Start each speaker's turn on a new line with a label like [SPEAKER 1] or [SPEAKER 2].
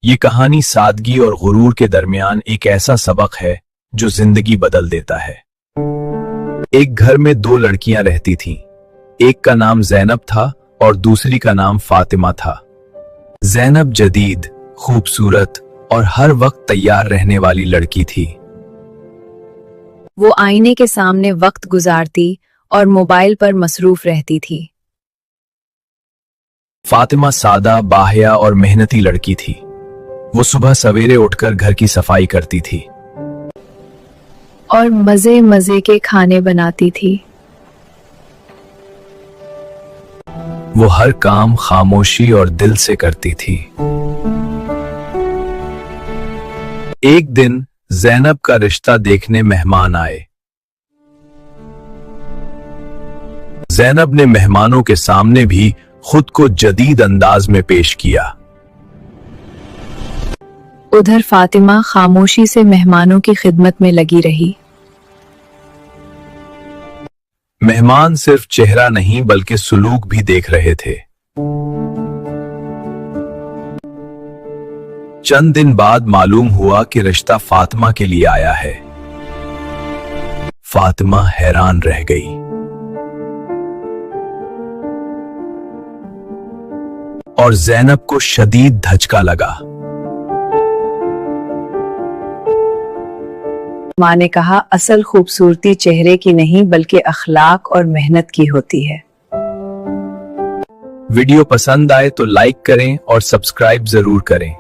[SPEAKER 1] ये कहानी सादगी और गुरूर के दरमियान एक ऐसा सबक है जो जिंदगी बदल देता है। एक घर में दो लड़कियां रहती थीं। एक का नाम जैनब था और दूसरी का नाम फातिमा था। जैनब जदीद, खूबसूरत और हर वक्त तैयार रहने वाली लड़की थी।
[SPEAKER 2] वो आईने के सामने वक्त गुजारती और मोबाइल पर मसरूफ रहती थी।
[SPEAKER 1] फातिमा सादा, बाहया और मेहनती लड़की थी। वो सुबह सवेरे उठकर घर की सफाई करती थी
[SPEAKER 2] और मजे मजे के खाने बनाती थी।
[SPEAKER 1] वो हर काम खामोशी और दिल से करती थी। एक दिन जैनब का रिश्ता देखने मेहमान आए। जैनब ने मेहमानों के सामने भी खुद को जदीद अंदाज में पेश किया।
[SPEAKER 2] उधर फातिमा खामोशी से मेहमानों की खिदमत में लगी रही।
[SPEAKER 1] मेहमान सिर्फ चेहरा नहीं बल्कि सुलूक भी देख रहे थे। चंद दिन बाद मालूम हुआ कि रिश्ता फातिमा के लिए आया है। फातिमा हैरान रह गई। और जैनब को शदीद धचका लगा।
[SPEAKER 2] माँ ने कहा, असल खूबसूरती चेहरे की नहीं बल्कि अखलाक और मेहनत की होती है।
[SPEAKER 1] वीडियो पसंद आए तो लाइक करें और सब्सक्राइब जरूर करें।